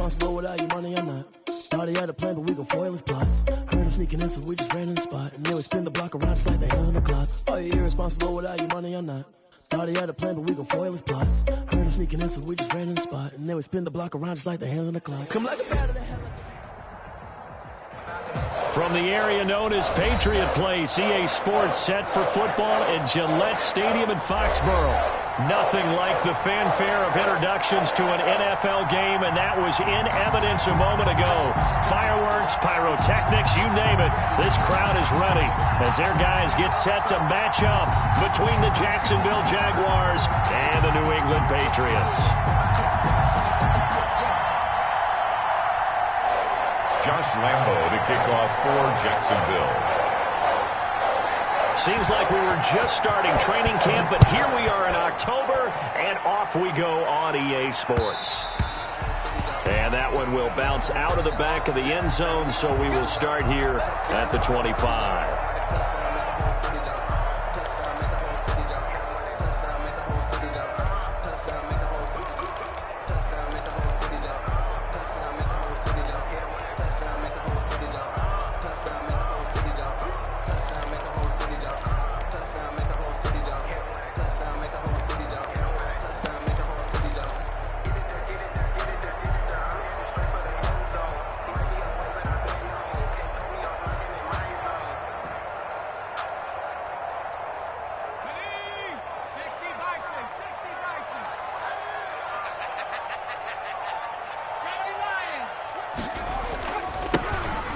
irresponsible without your money or not. Thought he had a plan, but we gon' foil his plot. Heard him sneaking in, so we just ran in the spot. And then we spin the block around just like the hands on the clock. Are you irresponsible without your money or not? Thought he had a plan, but we gon' foil his plot. Heard him sneaking in, so we just ran in the spot. And then we spin the block around just like the hands on the clock. Come like a bat of the hell. From the area known as Patriot Place, EA Sports set for football in Gillette Stadium in Foxborough. Nothing like the fanfare of introductions to an NFL game, and that was in evidence a moment ago. Fireworks, pyrotechnics, you name it. This crowd is ready as their guys get set to match up between the Jacksonville Jaguars and the New England Patriots. Josh Lambo to kick off for Jacksonville. Seems like we were just starting training camp, but here we are in October, and off we go on EA Sports. And that one will bounce out of the back of the end zone, so we will start here at the 25.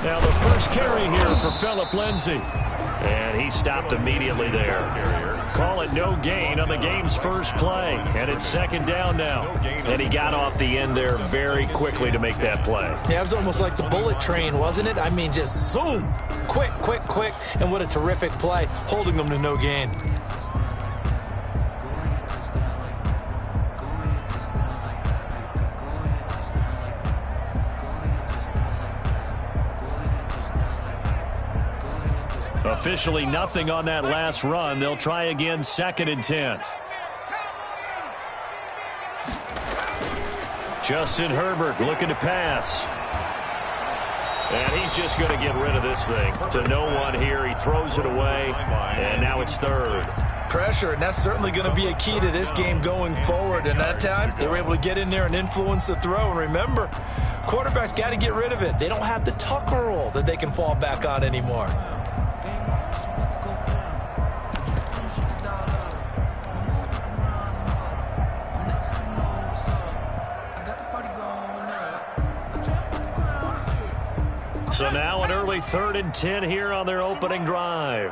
Now the first carry here for Phillip Lindsay. And he stopped immediately there. Call it no gain on the game's first play. And it's second down now. And he got off the end there very quickly to make that play. Yeah, it was almost like the bullet train, wasn't it? I mean, just zoom. Quick, quick, quick. And what a terrific play, holding them to no gain. Officially nothing on that last run. They'll try again, 2nd and 10. Justin Herbert looking to pass. And he's just going to get rid of this thing. To no one here. He throws it away. And now it's 3rd. Pressure, and that's certainly going to be a key to this game going forward. And that time, they were able to get in there and influence the throw. And remember, quarterbacks got to get rid of it. They don't have the tucker roll that they can fall back on anymore. So now an early 3rd and 10 here on their opening drive.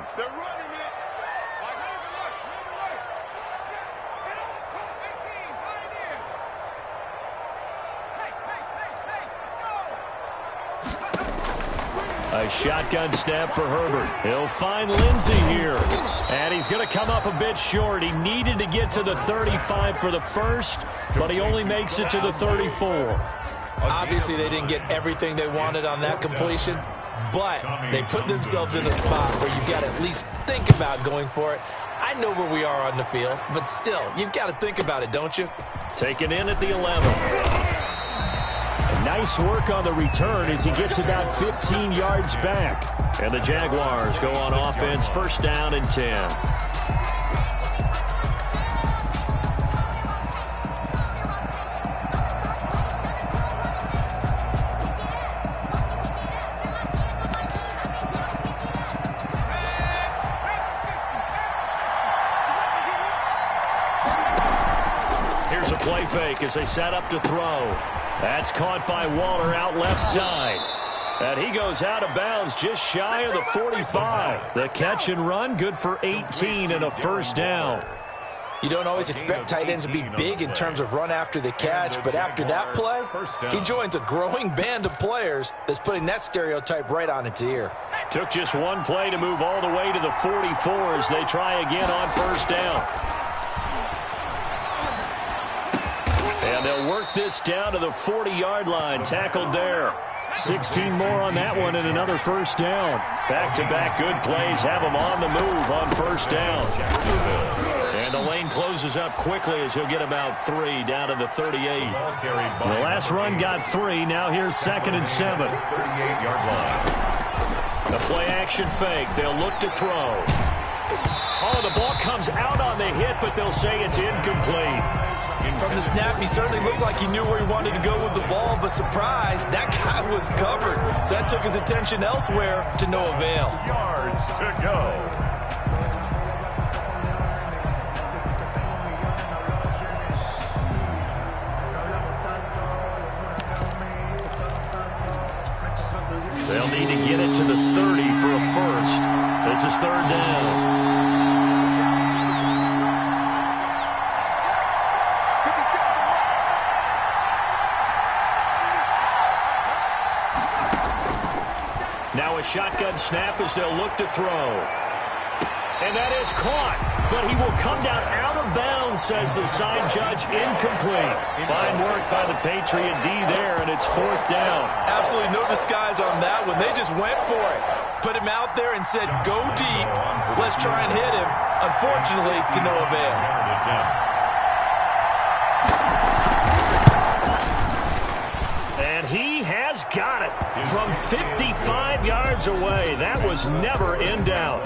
A shotgun snap for Herbert. He'll find Lindsay here. And he's going to come up a bit short. He needed to get to the 35 for the first, but he only makes it to the 34. Obviously, they didn't get everything they wanted on that completion, but they put themselves in a spot where you've got to at least think about going for it. I know where we are on the field, but still, you've got to think about it, don't you? Taken in at the 11. Nice work on the return as he gets about 15 yards back. And the Jaguars go on offense, 1st down and 10. Play fake as they set up to throw. That's caught by Waller out left side. And he goes out of bounds just shy of the 45. The catch and run, good for 18 and a 1st down. You don't always expect tight ends to be big in terms of run after the catch, but after that play, he joins a growing band of players that's putting that stereotype right on its ear. Took just one play to move all the way to the 44 as they try again on 1st down. And they'll work this down to the 40-yard line, tackled there. 16 more on that one and another 1st down. Back-to-back good plays have them on the move on 1st down. And the lane closes up quickly as he'll get about 3 down to the 38. The last run got 3. Now here's 2nd and 7. 38-yard line. The play action fake. They'll look to throw. Oh, the ball comes out on the hit, but they'll say it's incomplete. From the snap, he certainly looked like he knew where he wanted to go with the ball, but surprise, that guy was covered. So that took his attention elsewhere to no avail. Yards to go. They'll need to get it to the 30 for a first. This is 3rd down. Now a shotgun snap as they'll look to throw. And that is caught, but he will come down out of bounds, says the side judge, incomplete. Fine work by the Patriot D there, and it's 4th down. Absolutely no disguise on that one. They just went for it. Put him out there and said, go deep. Let's try and hit him. Unfortunately, to no avail. And he has got it from 55 yards away. That was never in doubt.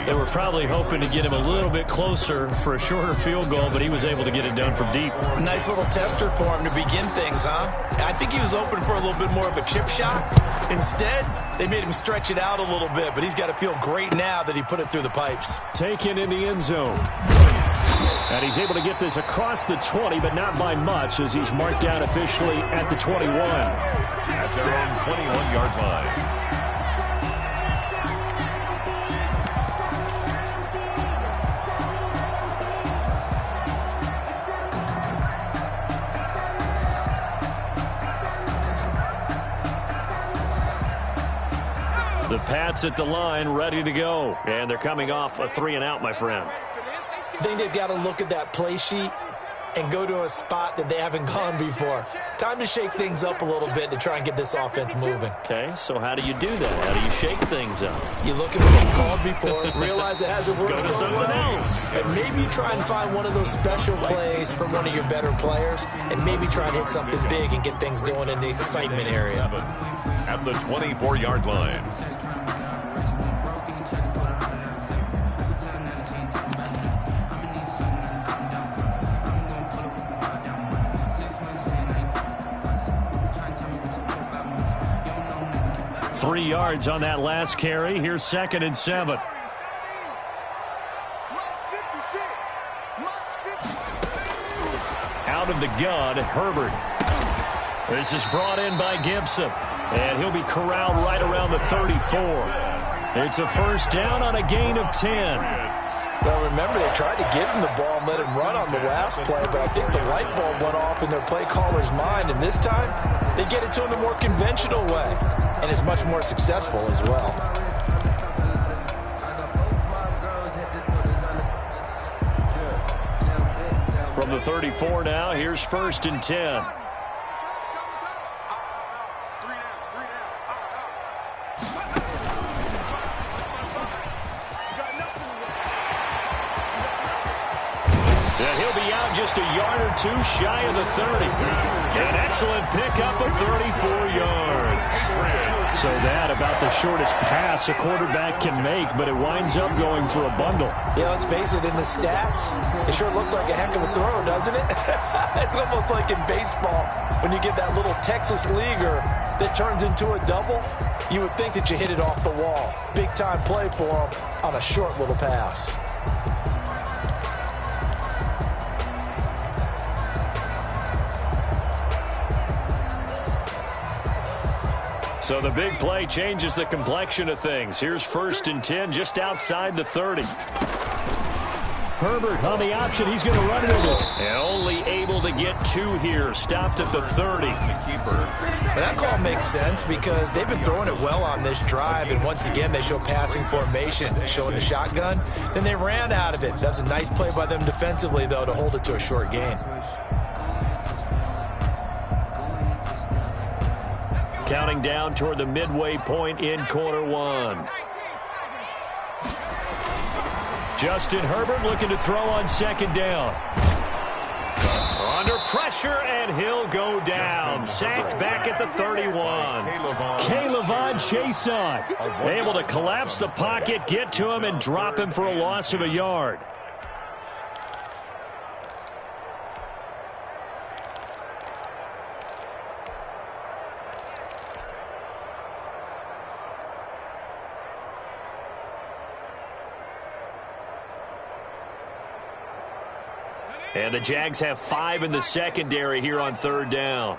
They were probably hoping to get him a little bit closer for a shorter field goal, but he was able to get it done from deep. Nice little tester for him to begin things, huh? I think he was open for a little bit more of a chip shot. Instead, they made him stretch it out a little bit, but he's got to feel great now that he put it through the pipes. Taken in the end zone. And he's able to get this across the 20, but not by much, as he's marked down officially at the 21. At their own 21-yard line. The Pats at the line, ready to go. And they're coming off a 3-and-out, my friend. I think they've got to look at that play sheet and go to a spot that they haven't gone before. Time to shake things up a little bit to try and get this offense moving. Okay, so how do you do that? How do you shake things up? You look at what you called before, realize it hasn't worked so well, else. and maybe try and find one of those special plays from one of your better players, and maybe try and hit something big and get things going in the excitement area. At the 24-yard line. Three yards on that last carry. Here's 2nd and 7. Out of the gun, Herbert. This is brought in by Gibson. And he'll be corralled right around the 34. It's a first down on a gain of 10. Well, remember, they tried to give him the ball and let him run on the last play, but I think the light bulb went off in their play caller's mind, and this time they get it to him the more conventional way, and it's much more successful as well. From the 34 now, here's 1st and 10. And he'll be out just a yard or two shy of the 30. An excellent pickup of 34 yards. So that about the shortest pass a quarterback can make, but it winds up going for a bundle. Yeah, let's face it, in the stats, it sure looks like a heck of a throw, doesn't it? It's almost like in baseball, when you get that little Texas leaguer that turns into a double, you would think that you hit it off the wall. Big-time play for him on a short little pass. So the big play changes the complexion of things. Here's 1st and 10 just outside the 30. Herbert on the option. He's going to run it over. And only able to get 2 here. Stopped at the 30. But that call makes sense because they've been throwing it well on this drive, and once again they show passing formation, showing the shotgun. Then they ran out of it. That's a nice play by them defensively, though, to hold it to a short gain. Counting down toward the midway point in quarter one. Justin Herbert looking to throw on second down. Under pressure, and he'll go down. Sacked back at the 31. K'Lavon Chaisson able to collapse the pocket, get to him, and drop him for a loss of a yard. And the Jags have 5 in the secondary here on third down.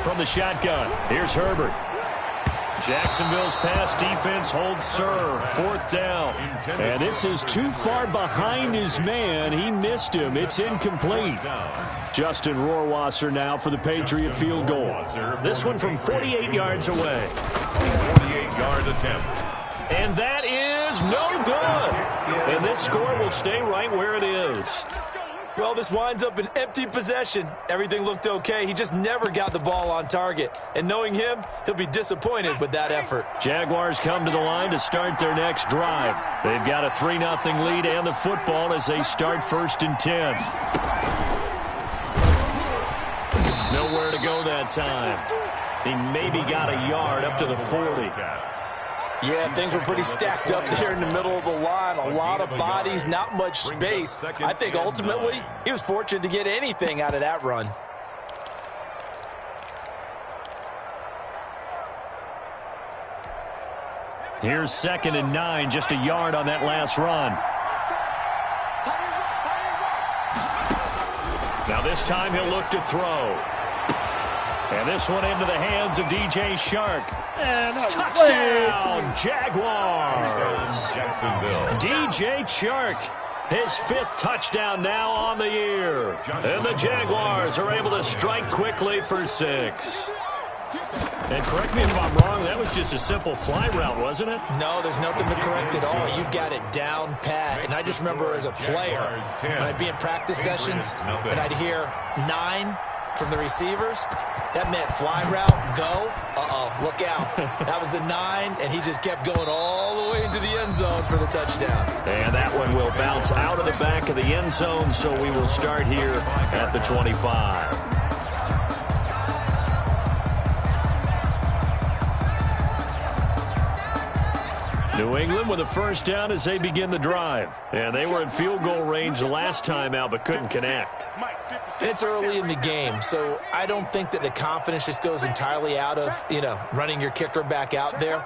From the shotgun, here's Herbert. Jacksonville's pass defense holds serve. Fourth down. And this is too far behind his man. He missed him. It's incomplete. Justin Rohrwasser now for the Patriot field goal. This one from 48 yards away. 48-yard attempt. And that is no good. And this score will stay right where it is. Well, this winds up an empty possession. Everything looked okay. He just never got the ball on target. And knowing him, he'll be disappointed with that effort. Jaguars come to the line to start their next drive. They've got a 3-0 lead and the football as they start 1st and 10. Nowhere to go that time. He maybe got a yard up to the 40. Yeah, things were pretty stacked up there in the middle of the line. A lot of bodies, not much space. I think ultimately he was fortunate to get anything out of that run. Here's 2nd and 9, just a yard on that last run. Now this time he'll look to throw. And this one into the hands of DJ Chark. Touchdown, Jaguars. DJ Chark, his 5th touchdown now on the year. And the Jaguars are able to strike quickly for 6. And correct me if I'm wrong, that was just a simple fly route, wasn't it? No, there's nothing to correct at all. You've got it down pat. And I just remember as a player, when I'd be in practice sessions, and I'd hear 9 from the receivers, that meant fly route, go, look out. That was the 9, and he just kept going all the way into the end zone for the touchdown. And that one will bounce out of the back of the end zone, so we will start here at the 25. New England with a first down as they begin the drive. And they were in field goal range the last time out, but couldn't connect. It's early in the game, so I don't think that the confidence just goes entirely out of, running your kicker back out there.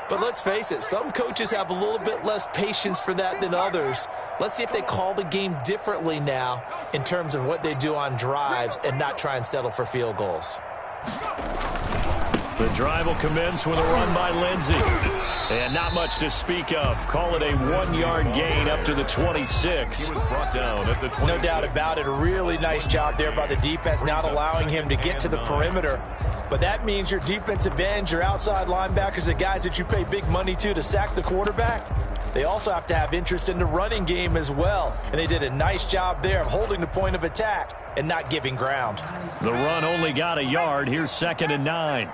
But let's face it, some coaches have a little bit less patience for that than others. Let's see if they call the game differently now in terms of what they do on drives and not try and settle for field goals. The drive will commence with a run by Lindsey. And not much to speak of. Call it a 1-yard gain up to the 26. He was brought down at the 26. No doubt about it. A really nice job there by the defense, not allowing him to get to the perimeter. But that means your defensive ends, your outside linebackers, the guys that you pay big money to sack the quarterback, they also have to have interest in the running game as well. And they did a nice job there of holding the point of attack and not giving ground. The run only got a yard. Here's 2nd and 9.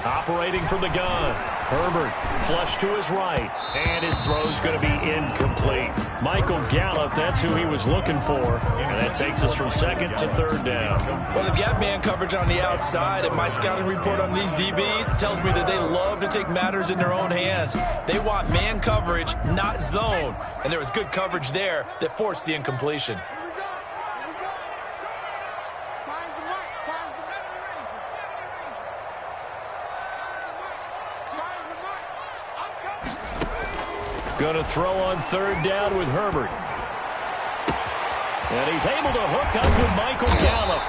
Operating from the gun. Herbert flush to his right. And his throw's going to be incomplete. Michael Gallup, that's who he was looking for. And that takes us from 2nd to 3rd down. Well, they've got man coverage on the outside, and my scouting report on these DBs tells me that they love to take matters in their own hands. They want man coverage, not zone. And there was good coverage there that forced the incompletion. Going to throw on 3rd down with Herbert. And he's able to hook up with Michael Gallup.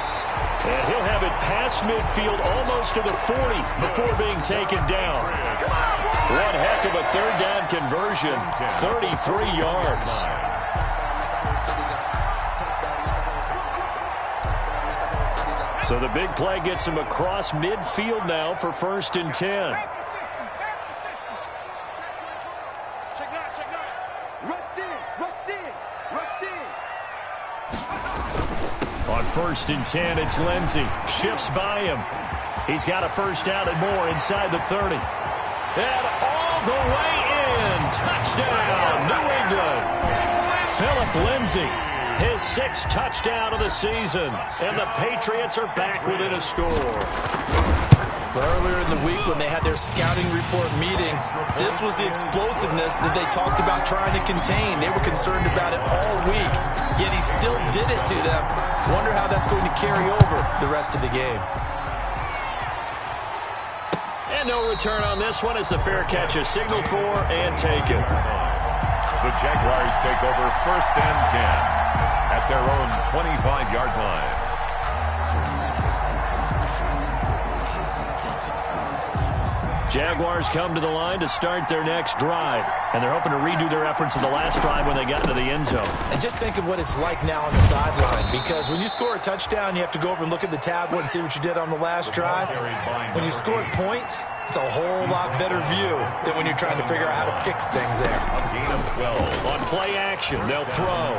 And he'll have it past midfield almost to the 40 before being taken down. One heck of a 3rd down conversion. 33 yards. So the big play gets him across midfield now for 1st and 10. On 1st and 10, it's Lindsey. Shifts by him. He's got a first down and more inside the 30. And all the way in. Touchdown, New England. Philip Lindsay, his 6th touchdown of the season. And the Patriots are back within a score. Earlier in the week when they had their scouting report meeting, this was the explosiveness that they talked about trying to contain. They were concerned about it all week, yet he still did it to them. Wonder how that's going to carry over the rest of the game. And no return on this one as the fair catch is signaled for and taken. The Jaguars take over 1st and 10 at their own 25-yard line. Jaguars come to the line to start their next drive, and they're hoping to redo their efforts in the last drive when they got into the end zone. And just think of what it's like now on the sideline, because when you score a touchdown, you have to go over and look at the tablet and see what you did on the last drive. When you scored points, it's a whole lot better view than when you're trying to figure out how to fix things there. A gain of 12. On play action, they'll throw.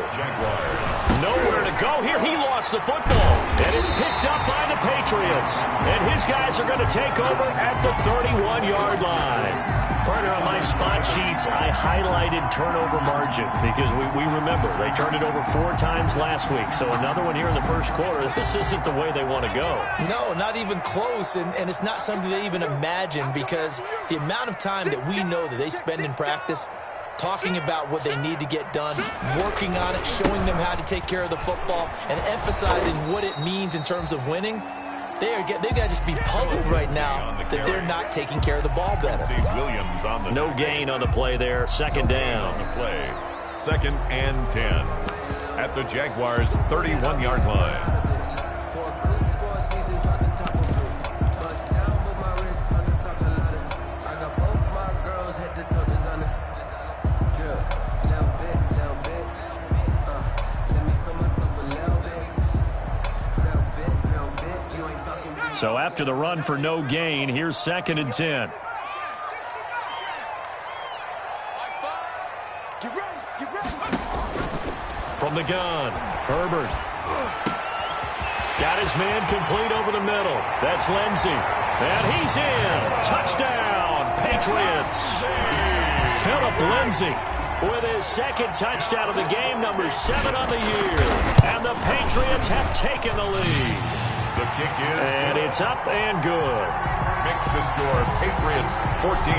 Nowhere to go here. He lost the football, and it's picked up by the Patriots. And his guys are going to take over at the 31-yard line. Partner, on my spot sheets, I highlighted turnover margin because we remember they turned it over 4 times last week. So another one here in the first quarter. This isn't the way they want to go. No, not even close, and it's not something they even imagine, because the amount of time that we know that they spend in practice talking about what they need to get done, working on it, showing them how to take care of the football, and emphasizing what it means in terms of winning. They've got to just be puzzled right now that they're not taking care of the ball better. No gain on the play there. 2nd down. On the play. 2nd and 10 at the Jaguars' 31-yard line. So after the run for no gain, here's 2nd and 10. From the gun, Herbert. Got his man complete over the middle. That's Lindsay. And he's in. Touchdown, Patriots. Philip Lindsay with his 2nd touchdown of the game, number 7 on the year. And the Patriots have taken the lead. The kick is... And it's up and good. Makes the score Patriots 14.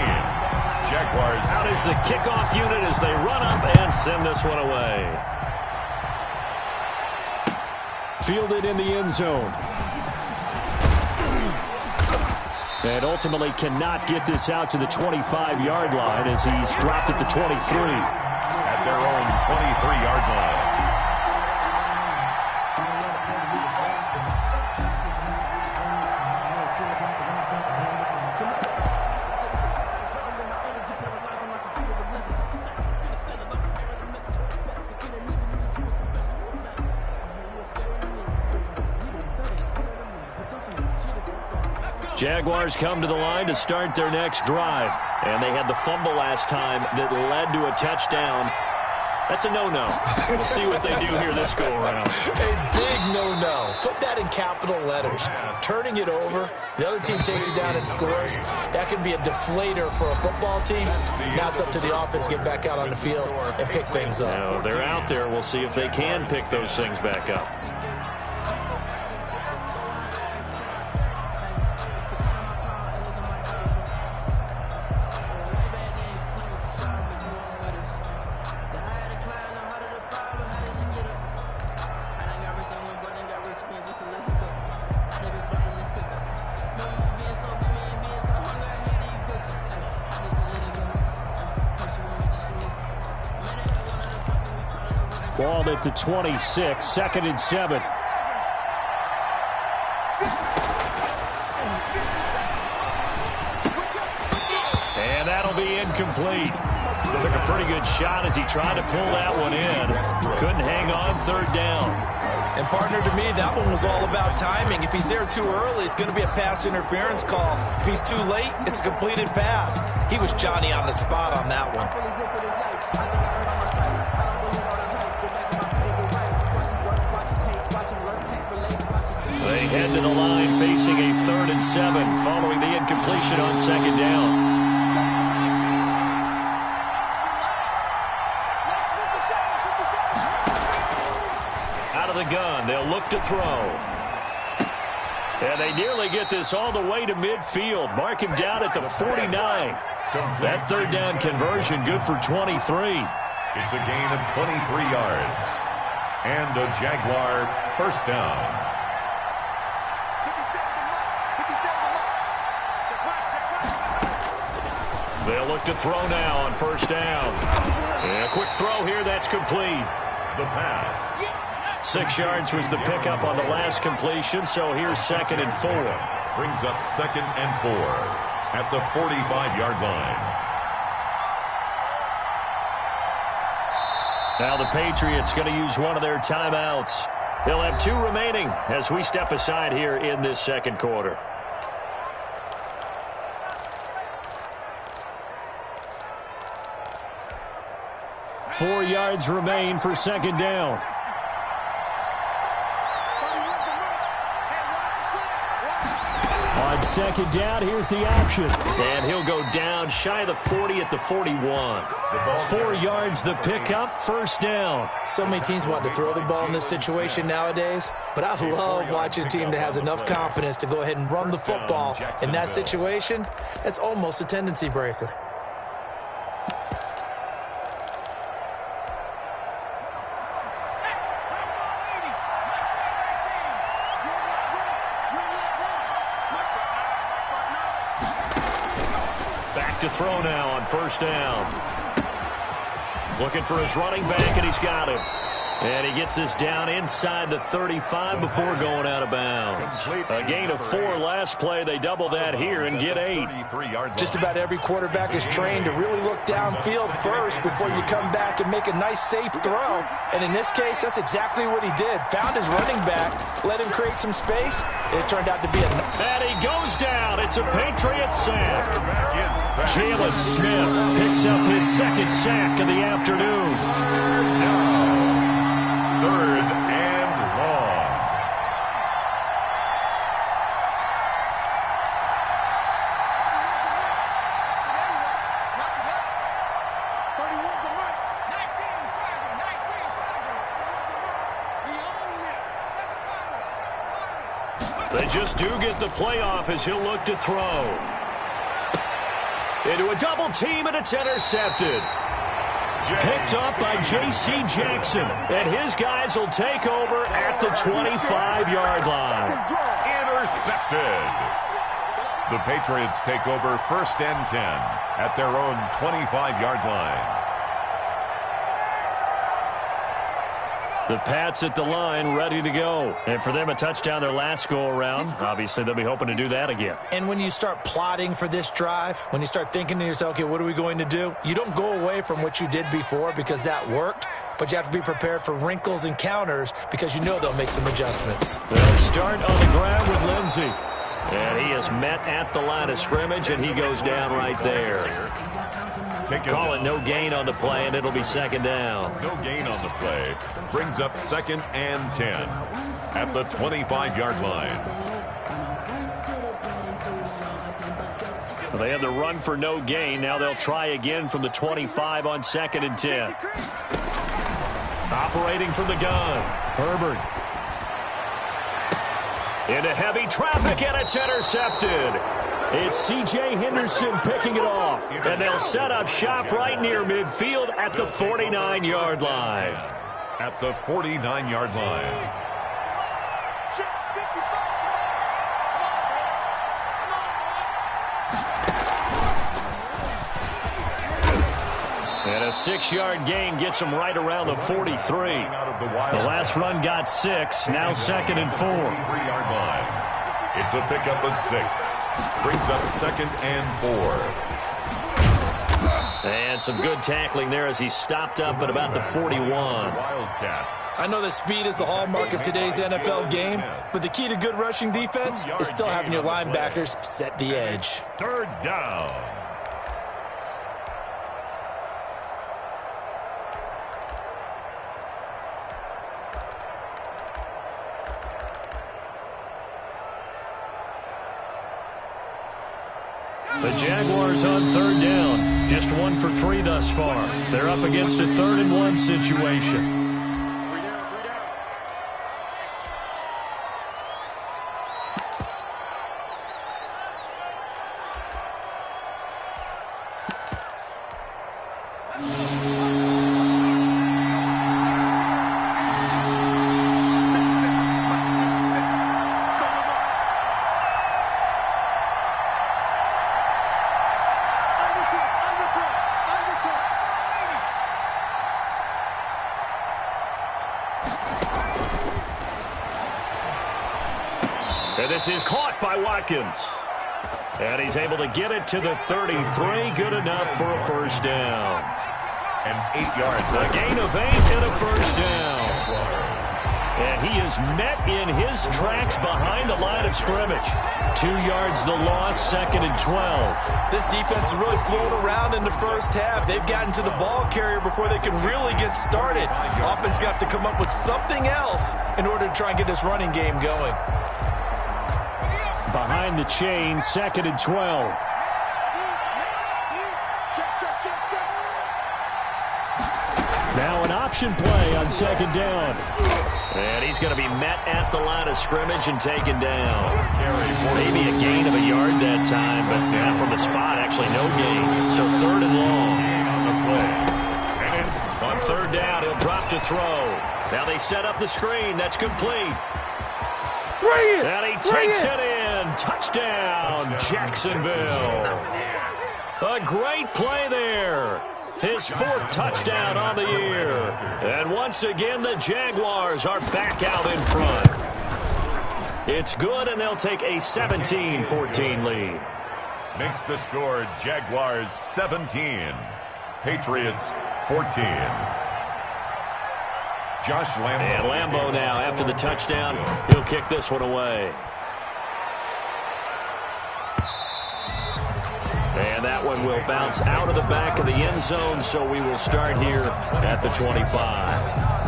Jaguars... Out is the kickoff unit as they run up and send this one away. Fielded in the end zone. And ultimately cannot get this out to the 25-yard line as he's dropped at the 23. At their own 23-yard line. Jaguars come to the line to start their next drive. And they had the fumble last time that led to a touchdown. That's a no-no. We'll see what they do here this go-around. A big no-no. Put that in capital letters. Turning it over, the other team takes it down and scores. That can be a deflator for a football team. Now it's up to the offense to get back out on the field and pick things up. Now, they're out there. We'll see if they can pick those things back up. Ball at the 26, 2nd and 7. And that'll be incomplete. Took a pretty good shot as he tried to pull that one in. Couldn't hang on, 3rd down. And partner, to me, that one was all about timing. If he's there too early, it's going to be a pass interference call. If he's too late, it's a completed pass. He was Johnny on the spot on that one. They head to the line facing a 3rd and 7 following the incompletion on 2nd down. Out of the gun, they'll look to throw. And they nearly get this all the way to midfield. Mark him down at the 49. That 3rd down conversion good for 23. It's a gain of 23 yards. And a Jaguar first down. They'll look to throw now on 1st down. And a quick throw here, that's complete. The pass. 6 yards was the pickup on the last completion, so here's 2nd and 4. Brings up 2nd and 4 at the 45-yard line. Now the Patriots going to use one of their timeouts. They'll have 2 remaining as we step aside here in this 2nd quarter. Four yards remain for 2nd down. On 2nd down, here's the option. And he'll go down shy of the 40 at the 41. 4 yards the pickup, 1st down. So many teams want to throw the ball in this situation nowadays, but I love watching a team that has enough confidence to go ahead and run the football. In that situation, that's almost a tendency breaker. To throw now on 1st down. Looking for his running back, and he's got him. And he gets this down inside the 35 before going out of bounds. A gain of 4 last play. They double that here and get 8. Just about every quarterback is trained to really look downfield first before you come back and make a nice, safe throw. And in this case, that's exactly what he did. Found his running back, let him create some space, and it turned out to be a... And he goes down. It's a Patriot sack. Jalen Smith picks up his 2nd sack of the afternoon. 3rd and long. They just do get the playoff as he'll look to throw. Into a double team, and it's intercepted. Picked up by J.C. Jackson, and his guys will take over at the 25-yard line. Intercepted. The Patriots take over 1st and 10 at their own 25-yard line. The Pats at the line, ready to go. And for them, a touchdown their last go-around. Obviously, they'll be hoping to do that again. And when you start plotting for this drive, when you start thinking to yourself, okay, what are we going to do? You don't go away from what you did before because that worked, but you have to be prepared for wrinkles and counters because you know they'll make some adjustments. They'll start on the ground with Lindsey. And he is met at the line of scrimmage, and he goes down right there. Call it no gain on the play, and it'll be 2nd down. No gain on the play. Brings up 2nd and 10 at the 25-yard line. Well, they had the run for no gain. Now they'll try again from the 25 on 2nd and 10. Operating from the gun, Herbert. Into heavy traffic, and it's intercepted. It's C.J. Henderson picking it off. And they'll set up shop right near midfield at the 49-yard line. At the 49-yard line. And a 6-yard gain gets him right around the 43. The last run got 6. Now 2nd and 4. 3-yard line. It's a pickup of 6. Brings up 2nd and 4. And some good tackling there as he stopped up at about the 41. Wildcat. I know that speed is the hallmark of today's NFL game, but the key to good rushing defense is still having your linebackers set the edge. 3rd down. The Jaguars on third down. Just 1 for 3 thus far. They're up against a 3rd-and-1 situation. And this is caught by Watkins. And he's able to get it to the 33. Good enough for a first down. And 8 yards. A gain of 8 and a first down. And he is met in his tracks behind the line of scrimmage. 2 yards the loss, 2nd and 12. This defense is really flown around in the first half. They've gotten to the ball carrier before they can really get started. Offense got to come up with something else in order to try and get this running game going. Behind the chain, 2nd and 12. Now an option play on 2nd down. And he's going to be met at the line of scrimmage and taken down. Maybe a gain of a yard that time, but from the spot, actually no gain. So 3rd and long. On 3rd down, he'll drop to throw. Now they set up the screen. That's complete. And he takes it in. Touchdown, Jacksonville. A great play there. His 4th touchdown on the year. And once again, the Jaguars are back out in front. It's good, and they'll take a 17-14 lead. Makes the score Jaguars 17, Patriots 14. Josh Lambo. And Lambo now, after the touchdown, he'll kick this one away. And that one will bounce out of the back of the end zone, so we will start here at the 25.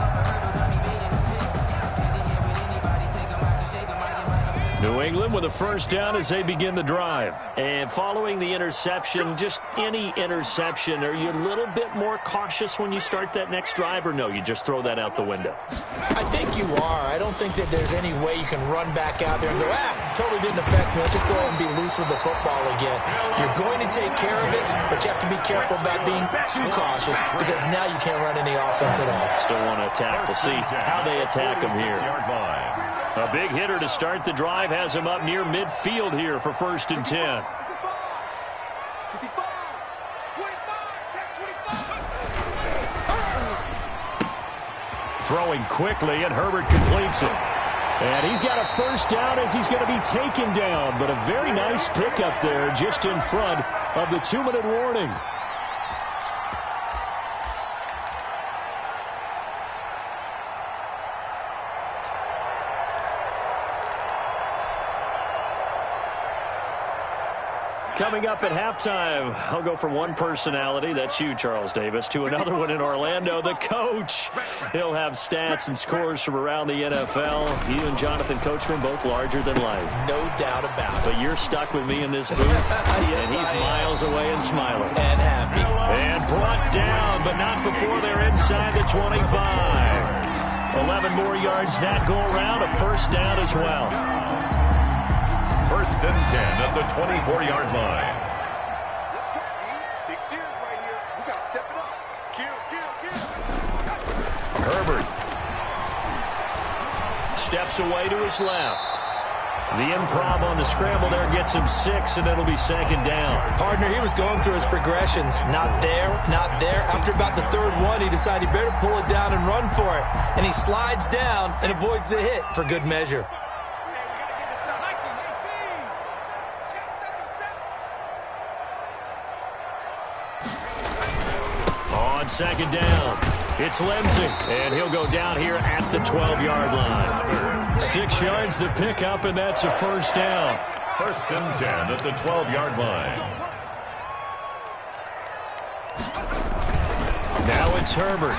New England with a first down as they begin the drive. And following the interception, just any interception, are you a little bit more cautious when you start that next drive, or no, you just throw that out the window? I think you are. I don't think that there's any way you can run back out there and go, totally didn't affect me. I'll just go ahead and be loose with the football again. You're going to take care of it, but you have to be careful about being too cautious because now you can't run any offense at all. Still want to attack. We'll see how they attack him here. A big hitter to start the drive has him up near midfield here for 1st and 10. Throwing quickly, and Herbert completes it. And he's got a first down as he's going to be taken down, but a very nice pickup there just in front of the 2-minute warning. Coming up at halftime, I'll go from one personality, that's you, Charles Davis, to another one in Orlando, the coach. He'll have stats and scores from around the NFL. You and Jonathan Coachman, both larger than life. No doubt about it. But you're stuck with me in this booth, yes, and he's miles away and smiling. And happy. And brought down, but not before they're inside the 25. 11 more yards that go around, a first down as well. 1st and 10 at the 24-yard line. Herbert steps away to his left. The improv on the scramble there gets him 6, and it'll be 2nd down. Partner, he was going through his progressions. Not there, not there. After about the 3rd one, he decided he better pull it down and run for it. And he slides down and avoids the hit for good measure. On 2nd down, it's Lindsey, and he'll go down here at the 12-yard line. 6 yards the pickup, and that's a first down. 1st and 10 at the 12-yard line. Now it's Herbert.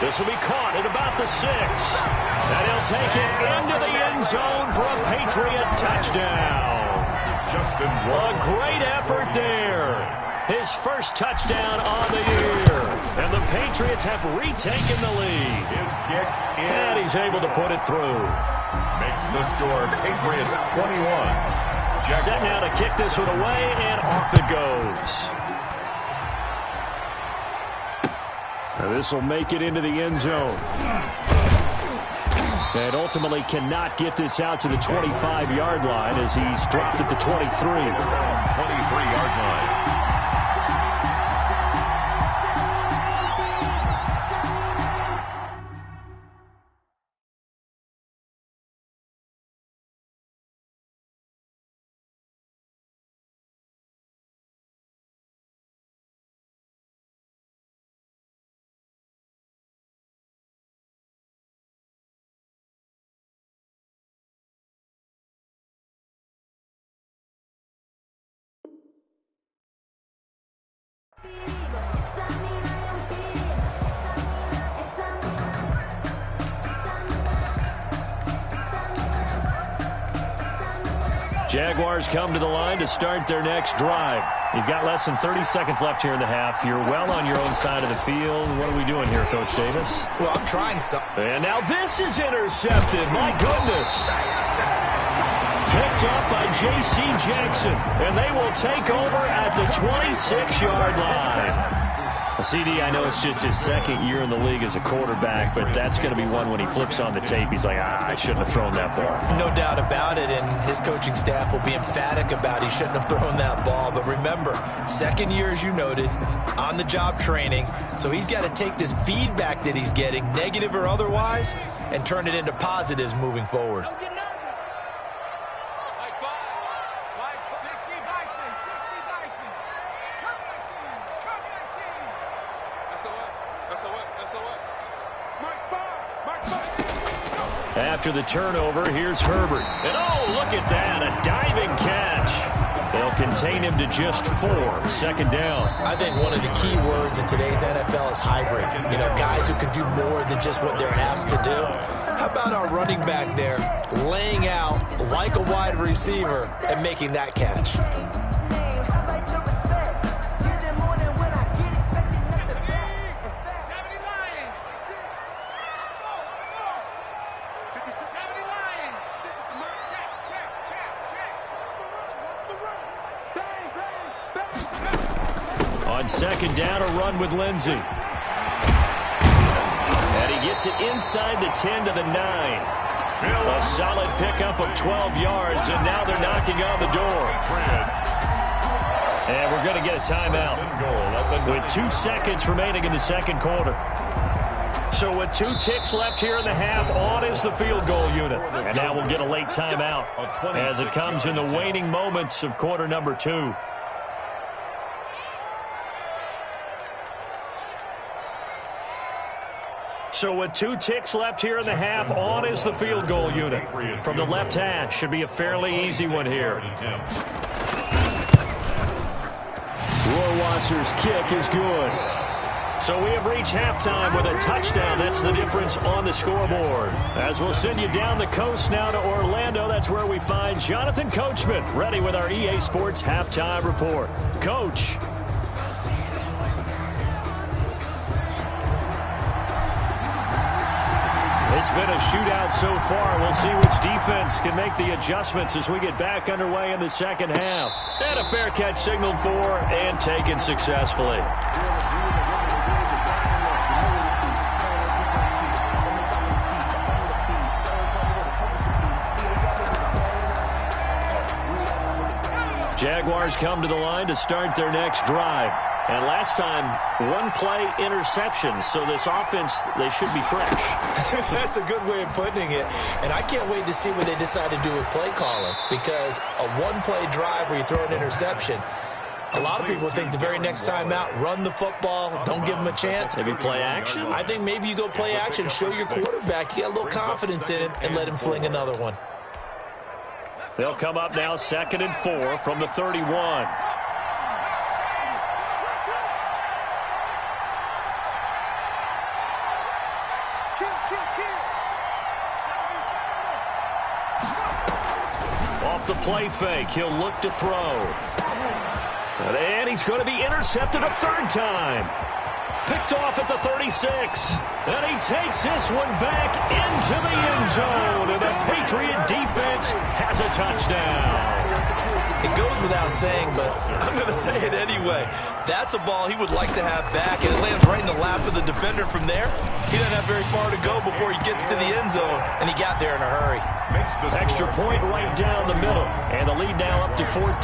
This will be caught at about the 6. And he'll take it into the end zone for a Patriot touchdown. Just A great effort there. His first touchdown on the year. And the Patriots have retaken the lead. His kick is... And he's able to put it through. Makes the score Patriots 21. Set now to kick this one away, and off it goes. Now this will make it into the end zone. And ultimately cannot get this out to the 25-yard line as he's dropped at the 23. 23-yard line. Jaguars come to the line to start their next drive. You've got less than 30 seconds left here in the half. You're well on your own side of the field. What are we doing here, Coach Davis? Well, I'm trying something. And now this is intercepted. My goodness. Picked up by J.C. Jackson. And they will take over at the 26-yard line. CD, I know it's just his second year in the league as a quarterback, but that's going to be one when he flips on the tape. He's like, I shouldn't have thrown that ball. No doubt about it, and his coaching staff will be emphatic about he shouldn't have thrown that ball. But remember, second year, as you noted, on-the-job training, so he's got to take this feedback that he's getting, negative or otherwise, and turn it into positives moving forward. After the turnover, here's Herbert. And oh, look at that, a diving catch. They'll contain him to just 4, second down. I think one of the key words in today's NFL is hybrid. You know, guys who can do more than just what they're asked to do. How about our running back there laying out like a wide receiver and making that catch? On second down, a run with Lindsey. And he gets it inside the 10 to the 9. A solid pickup of 12 yards, and now they're knocking on the door. And we're going to get a timeout with 2 seconds remaining in the second quarter. So with 2 ticks left here in the half, on is the field goal unit. And now we'll get a late timeout as it comes in the waning moments of quarter number 2. So with 2 ticks left here in the half, on is the field goal unit. From the left hash, should be a fairly easy one here. Rohrwasser's kick is good. So we have reached halftime with a touchdown. That's the difference on the scoreboard. As we'll send you down the coast now to Orlando, that's where we find Jonathan Coachman, ready with our EA Sports Halftime Report. Coach. It's been a shootout so far. We'll see which defense can make the adjustments as we get back underway in the second half. And a fair catch signaled for and taken successfully. Jaguars come to the line to start their next drive. And last time, 1-play interception. So this offense, they should be fresh. That's a good way of putting it. And I can't wait to see what they decide to do with play calling. Because a 1-play drive where you throw an interception, a lot of people think the very next time out, run the football, don't give them a chance. Maybe play action? I think maybe you go play action, show your quarterback you got a little confidence in him, and let him fling another one. They'll come up now 2nd and 4 from the 31. the play fake. He'll look to throw. And he's going to be intercepted a third time. Picked off at the 36. And he takes this one back into the end zone. And the Patriot defense has a touchdown. It goes without saying, but I'm going to say it anyway. That's a ball he would like to have back, and it lands right in the lap of the defender from there. He doesn't have very far to go before he gets to the end zone, and he got there in a hurry. Extra point right down the middle, and the lead now up to 14.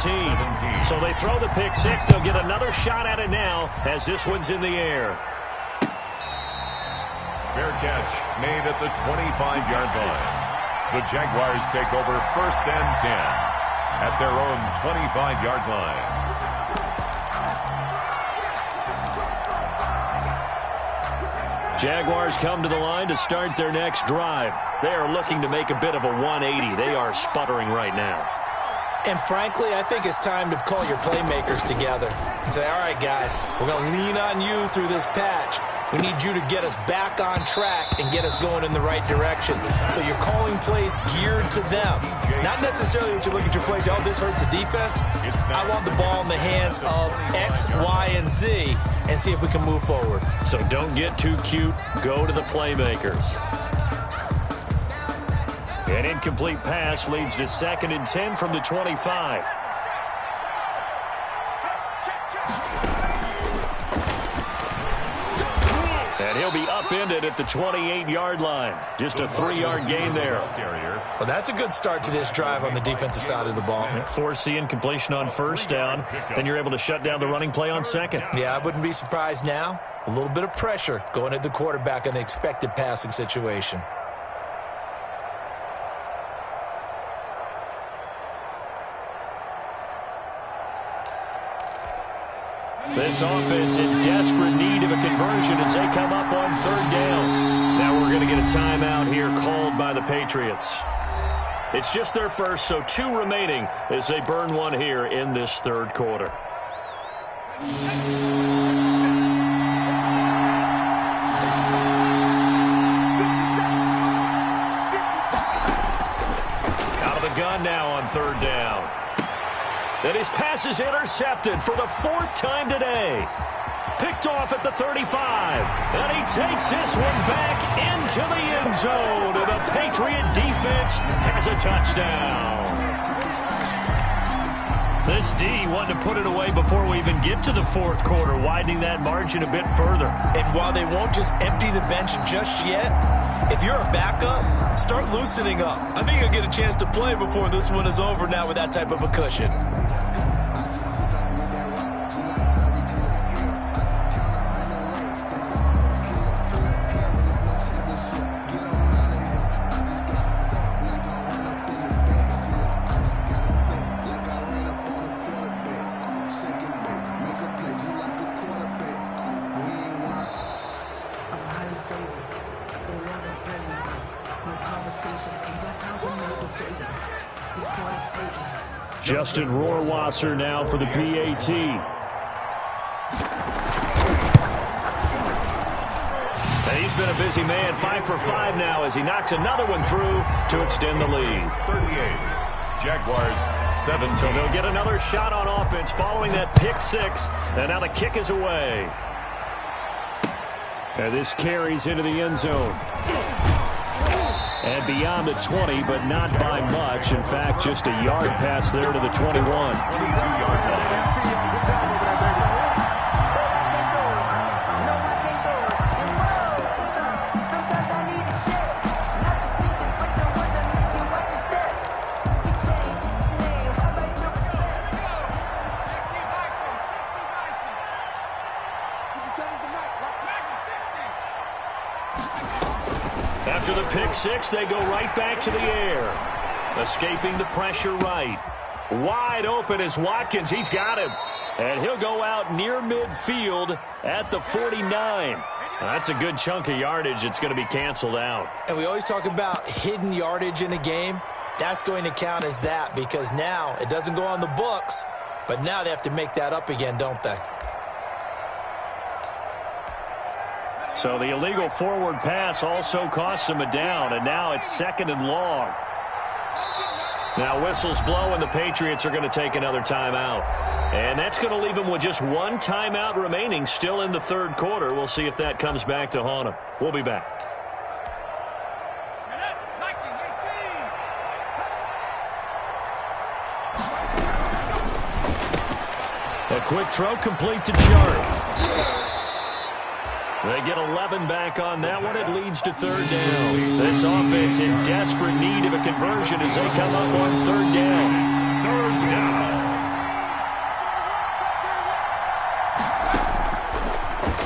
So they throw the pick six. They'll get another shot at it now as this one's in the air. Fair catch made at the 25-yard line. The Jaguars take over 1st and 10 at their own 25-yard line. Jaguars come to the line to start their next drive. They are looking to make a bit of a 180. They are sputtering right now. And frankly, I think it's time to call your playmakers together and say, all right, guys, we're going to lean on you through this patch. We need you to get us back on track and get us going in the right direction. So you're calling plays geared to them. Not necessarily that you look at your plays, oh, this hurts the defense. I want the ball in the hands of X, Y, and Z and see if we can move forward. So don't get too cute. Go to the playmakers. An incomplete pass leads to 2nd and 10 from the 25. And he'll be upended at the 28-yard line. Just a 3-yard gain there. Well, that's a good start to this drive on the defensive side of the ball. Force the incompletion on 1st down. Then you're able to shut down the running play on 2nd. Yeah, I wouldn't be surprised now. A little bit of pressure going at the quarterback in an expected passing situation. This offense in desperate need of a conversion as they come up on 3rd down. Now we're going to get a timeout here called by the Patriots. It's just their first, so 2 remaining as they burn one here in this 3rd quarter. Out of the gun now on 3rd down. And his pass is intercepted for the 4th time today. Picked off at the 35. And he takes this one back into the end zone. And the Patriot defense has a touchdown. This D wanted to put it away before we even get to the 4th quarter, widening that margin a bit further. And while they won't just empty the bench just yet, if you're a backup, start loosening up. I think you'll get a chance to play before this one is over now with that type of a cushion. Justin Rohrwasser now for the PAT. And he's been a busy man, 5 for 5 now as he knocks another one through to extend the lead. 38. Jaguars 7. So they'll get another shot on offense following that pick 6. And now the kick is away. And this carries into the end zone. And beyond the 20, but not by much. In fact, just a yard pass there to the 21. 22-yard line. After the pick 6, they go right back to the air. Escaping the pressure right. Wide open is Watkins. He's got him. And he'll go out near midfield at the 49. That's a good chunk of yardage. It's going to be canceled out. And we always talk about hidden yardage in a game. That's going to count as that because now it doesn't go on the books, but now they have to make that up again, don't they? So the illegal forward pass also costs them a down, and now it's 2nd and long. Now whistles blow, and the Patriots are going to take another timeout. And that's going to leave them with just one timeout remaining still in the third quarter. We'll see if that comes back to haunt them. We'll be back. A quick throw complete to Chark. They get 11 back on that one. It leads to third down. This offense in desperate need of a conversion as they come up on third down. Third down.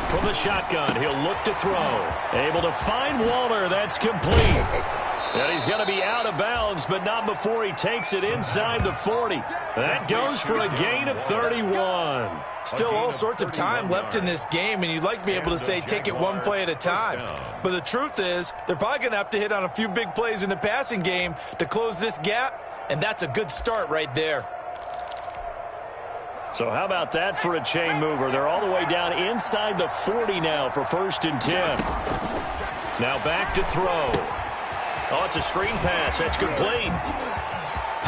From the shotgun, he'll look to throw. Able to find Waller. That's complete. And he's going to be out of bounds, but not before he takes it inside the 40. That goes for a gain of 31. Still all sorts of time left in this game, and you'd like to be able to say take it one play at a time. But the truth is, they're probably going to have to hit on a few big plays in the passing game to close this gap, and that's a good start right there. So how about that for a chain mover? They're all the way down inside the 40 now for 1st and 10. Now back to throw. Oh, it's a screen pass. That's complete.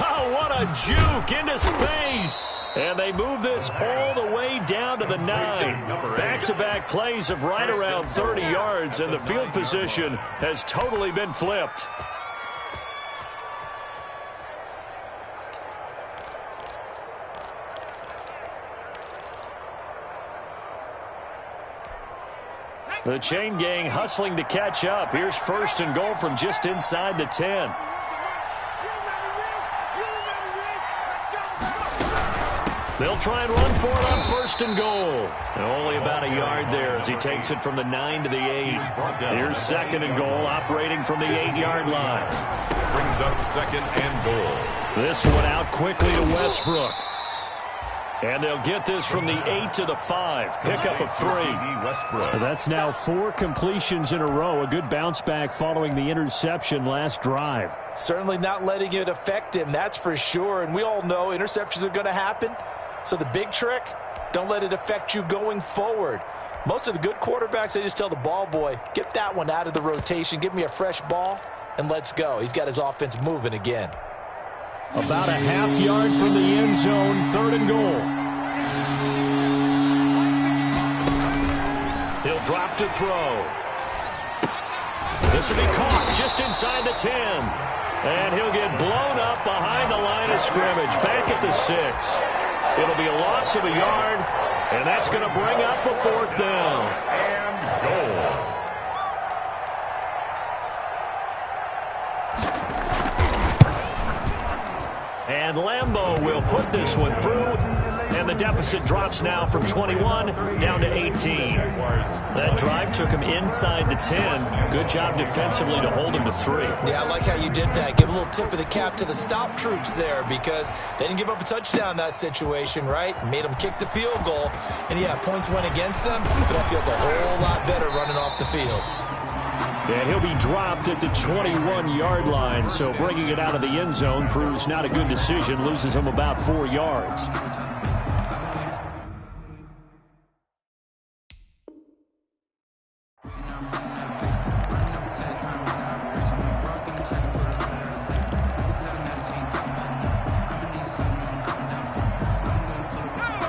Oh, what a juke into space. And they move this all the way down to the 9. Back-to-back plays of right around 30 yards, and the field position has totally been flipped. The chain gang hustling to catch up. Here's 1st and goal from just inside the 10. They'll try and run for it on 1st and goal. And only about a yard there as he takes it from the 9 to the 8. Here's 2nd and goal, operating from the 8-yard line. Brings up 2nd and goal. This one out quickly to Westbrook. And they'll get this from the 8 to the 5. Pickup of 3. That's now 4 completions in a row. A good bounce back following the interception last drive. Certainly not letting it affect him, that's for sure. And we all know interceptions are going to happen. So the big trick, don't let it affect you going forward. Most of the good quarterbacks, they just tell the ball boy, get that one out of the rotation, give me a fresh ball, and let's go. He's got his offense moving again. About a half yard from the end zone, 3rd and goal. He'll drop to throw. This will be caught just inside the 10. And he'll get blown up behind the line of scrimmage, back at the 6. It'll be a loss of a yard, and that's going to bring up a 4th down. And goal. And Lambeau will put this one through, and the deficit drops now from 21 down to 18. That drive took him inside the 10. Good job defensively to hold him to 3. Yeah, I like how you did that. Give a little tip of the cap to the stop troops there because they didn't give up a touchdown in that situation, right? Made them kick the field goal. And, yeah, points went against them, but that feels a whole lot better running off the field. And he'll be dropped at the 21-yard line, so bringing it out of the end zone proves not a good decision, loses him about 4 yards.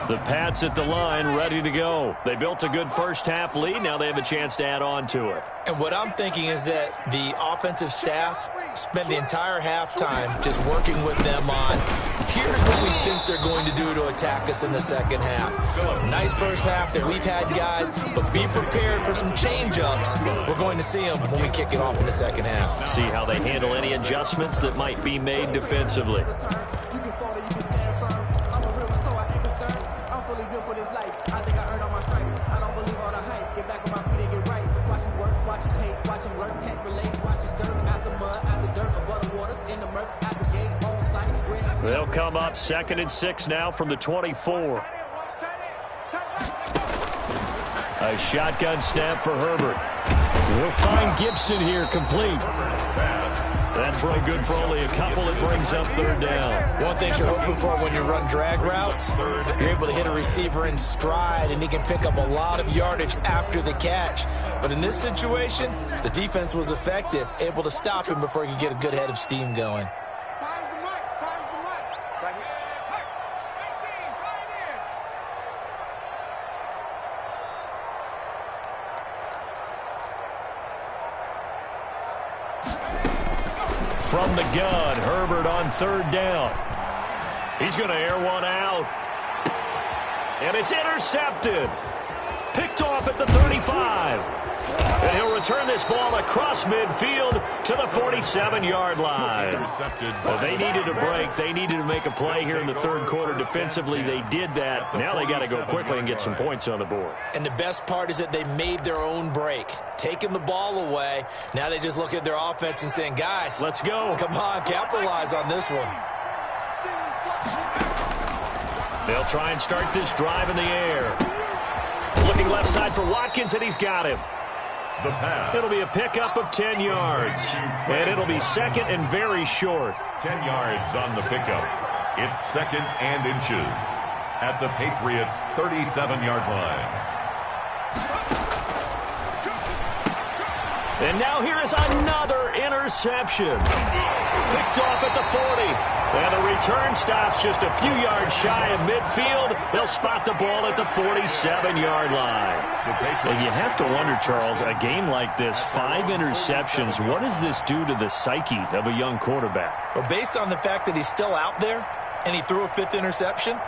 The Pats at the line, ready to go. They built a good first-half lead. Now they have a chance to add on to it. And what I'm thinking is that the offensive staff spent the entire halftime just working with them on, here's what we think they're going to do to attack us in the second half. Nice first half that we've had, guys, but be prepared for some change-ups. We're going to see them when we kick it off in the second half. See how they handle any adjustments that might be made defensively. They'll come up 2nd and 6 now from the 24. A shotgun snap for Herbert. We'll find Gibson here complete. That throw good for only a couple. It brings up 3rd down. One thing you're hoping for when you run drag routes, you're able to hit a receiver in stride, and he can pick up a lot of yardage after the catch. But in this situation, the defense was effective, able to stop him before he could get a good head of steam going. From the gun, Herbert on third down. He's going to air one out. And it's intercepted. Picked off at the 35. And he'll return this ball across midfield to the 47-yard line. Well, they needed a break. They needed to make a play here in the third quarter. Defensively, they did that. Now they got to go quickly and get some points on the board. And the best part is that they made their own break, taking the ball away. Now they just look at their offense and saying, guys, let's go. Come on, capitalize on this one. They'll try and start this drive in the air. Looking left side for Watkins, and he's got him. The pass. It'll be a pickup of 10 yards. And it'll be second and very short. 10 yards on the pickup. It's second and inches at the Patriots' 37-yard line. And now here is another interception. Picked off at the 40. And the return stops just a few yards shy of midfield. They'll spot the ball at the 47-yard line. And you have to wonder, Charles, a game like this, 5 interceptions, what does this do to the psyche of a young quarterback? Well, based on the fact that he's still out there and he threw a 5th interception,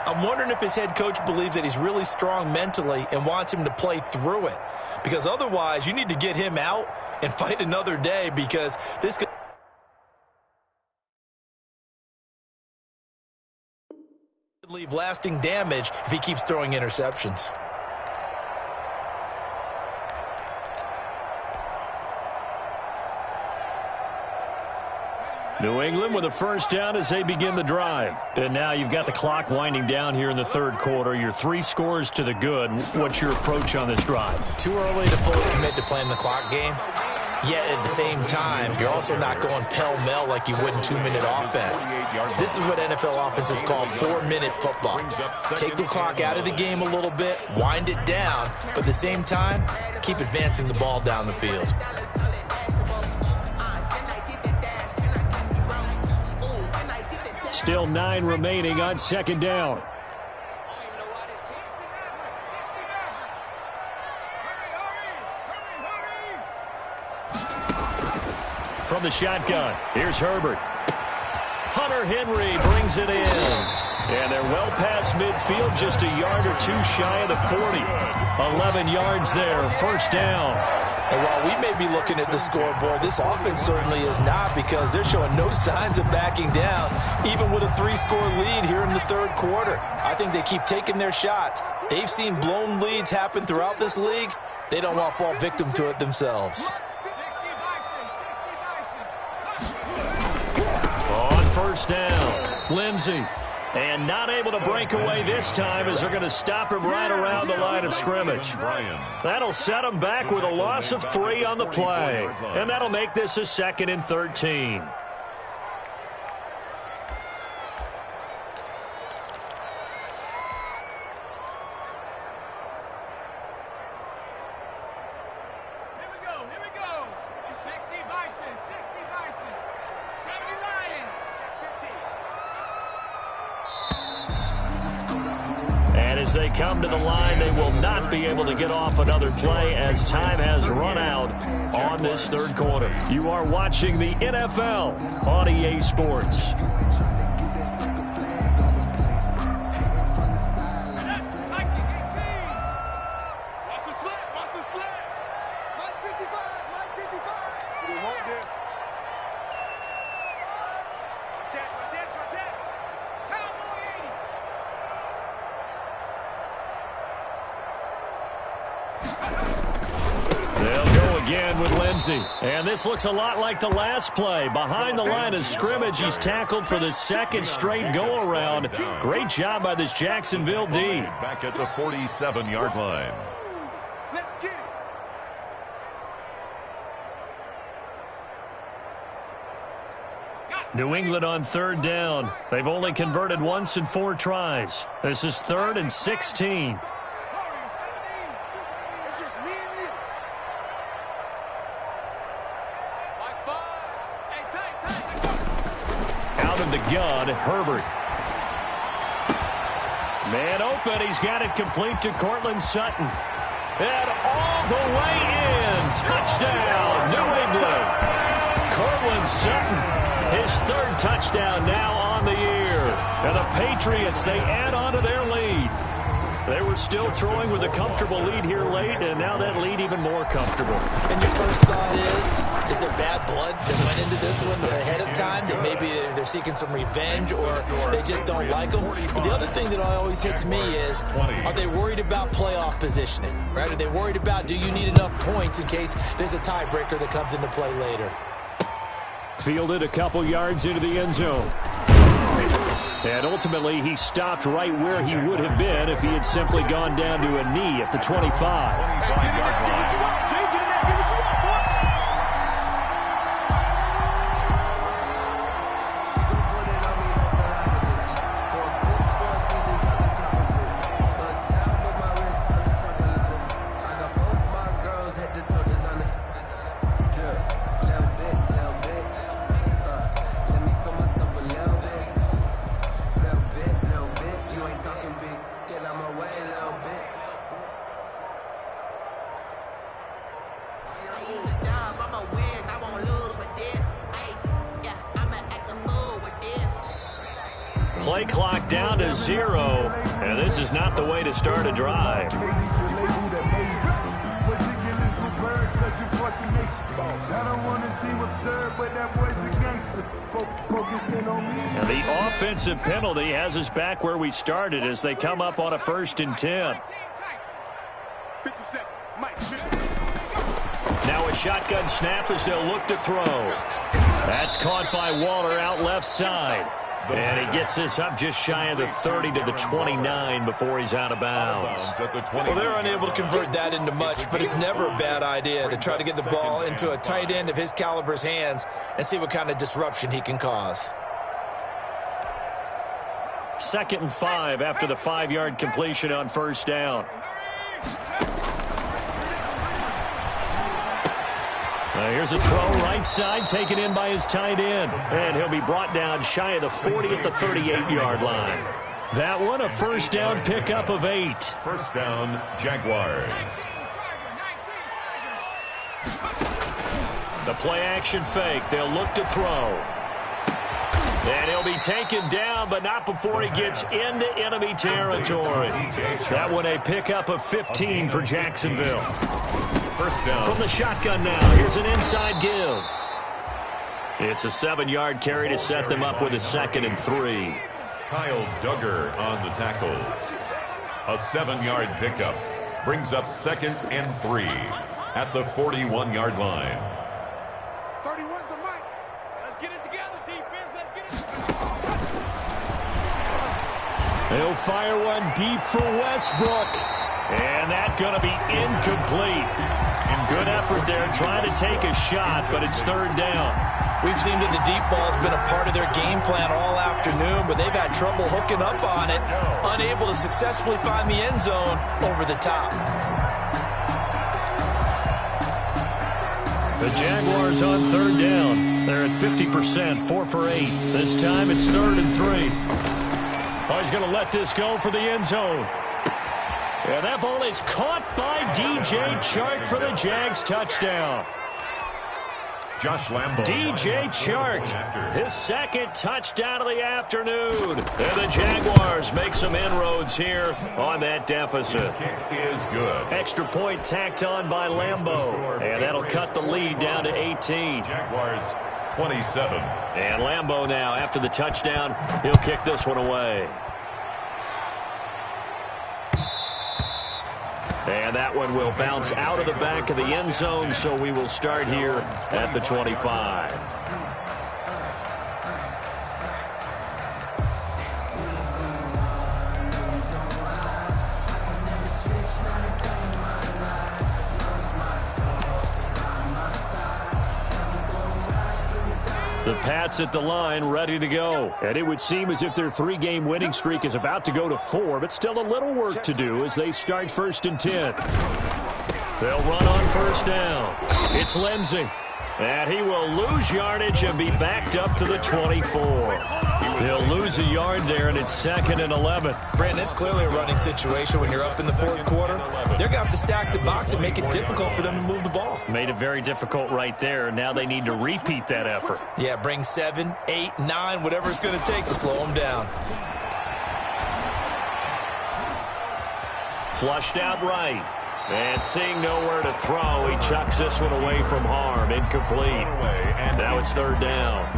I'm wondering if his head coach believes that he's really strong mentally and wants him to play through it. Because otherwise, you need to get him out and fight another day, because this could leave lasting damage if he keeps throwing interceptions. New England with a first down as they begin the drive. And now you've got the clock winding down here in the third quarter. Your 3 scores to the good. What's your approach on this drive? Too early to fully commit to playing the clock game. Yet at the same time, you're also not going pell-mell like you would in 2-minute offense. This is what NFL offenses call 4-minute football. Take the clock out of the game a little bit, wind it down, but at the same time, keep advancing the ball down the field. Still 9 remaining on second down. From the shotgun, here's Herbert. Hunter Henry brings it in. And they're well past midfield, just a yard or 2 shy of the 40. 11 yards there, first down. And while we may be looking at the scoreboard, this offense certainly is not, because they're showing no signs of backing down, even with a 3-score lead here in the third quarter. I think they keep taking their shots. They've seen blown leads happen throughout this league. They don't want to fall victim to it themselves. On first down, Lindsey. And not able to break away this time, as they're going to stop him right around the line of scrimmage. That'll set him back with a loss of 3 on the play. And that'll make this a 2nd and 13. As they come to the line, they will not be able to get off another play, as time has run out on this third quarter. You are watching the NFL on EA Sports. And this looks a lot like the last play. Behind the line of scrimmage, he's tackled for the 2nd straight go-around. Great job by this Jacksonville D. Back at the 47-yard line. Let's get it. New England on third down. They've only converted once in 4 tries. This is 3rd and 16. Gun, Herbert. Man open, he's got it complete to Cortland Sutton. And all the way in. Touchdown, New England. Cortland Sutton, his third touchdown now on the year. And the Patriots, they add on to their lead. They were still throwing with a comfortable lead here late, and now that lead even more comfortable. And your first thought is there bad blood that went into this one ahead of time, that maybe they're seeking some revenge or they just don't like them? But the other thing that always hits me is, are they worried about playoff positioning, right? Are they worried about, do you need enough points in case there's a tiebreaker that comes into play later? Fielded a couple yards into the end zone. And ultimately, he stopped right where he would have been if he had simply gone down to a knee at the 25. 25-yard line. Play clock down to 0, and this is not the way to start a drive. And the offensive penalty has us back where we started as they come up on a 1st and 10. Now a shotgun snap as they'll look to throw. That's caught by Waller out left side. And he gets this up just shy of the 30 to the 29 before he's out of bounds. Well, they're unable to convert that into much, but it's never a bad idea to try to get the ball into a tight end of his caliber's hands and see what kind of disruption he can cause. 2nd and 5 after the 5-yard completion on 1st down. Here's a throw right side, taken in by his tight end. And he'll be brought down shy of the 40 at the 38-yard line. That one, a 1st down pickup of 8. 1st down, Jaguars. The play-action fake. They'll look to throw. And he'll be taken down, but not before he gets into enemy territory. That one, a pickup of 15 for Jacksonville. 1st down. From the shotgun now, here's an inside give. It's a 7-yard carry to set them up with a 2nd and 3. Kyle Duggar on the tackle. A 7-yard pickup brings up 2nd and 3 at the 41-yard line. 31's the mic. Let's get it together, defense. Let's get it together. They'll fire one deep for Westbrook. And that's going to be incomplete. And good effort there trying to take a shot, but it's 3rd down. We've seen that the deep ball's been a part of their game plan all afternoon, but they've had trouble hooking up on it, unable to successfully find the end zone over the top. The Jaguars on 3rd down. They're at 50%, 4 for 8. This time it's 3rd and 3. Oh, he's going to let this go for the end zone. And that ball is caught by DJ Chark for the Jags touchdown. Josh Lambo. DJ Chark, his 2nd touchdown of the afternoon. And the Jaguars make some inroads here on that deficit. His kick is good. Extra point tacked on by Lambo. And that'll cut the lead down to 18. Jaguars 27. And Lambo now, after the touchdown, he'll kick this one away. And that one will bounce out of the back of the end zone, so we will start here at the 25. The Pats at the line, ready to go. And it would seem as if their 3-game winning streak is about to go to 4, but still a little work to do as they start 1st and 10. They'll run on 1st down. It's Lindsey. And he will lose yardage and be backed up to the 24. He He'll lose a yard there, and it's 2nd and 11. Brandon, it's clearly a running situation when you're up in the fourth quarter. They're going to have to stack the box and make it difficult for them to move the ball. Made it very difficult right there. Now they need to repeat that effort. Yeah, bring 7, 8, 9, whatever it's going to take to slow them down. Flushed out right. And seeing nowhere to throw, he chucks this one away from harm. Incomplete. Now it's 3rd down.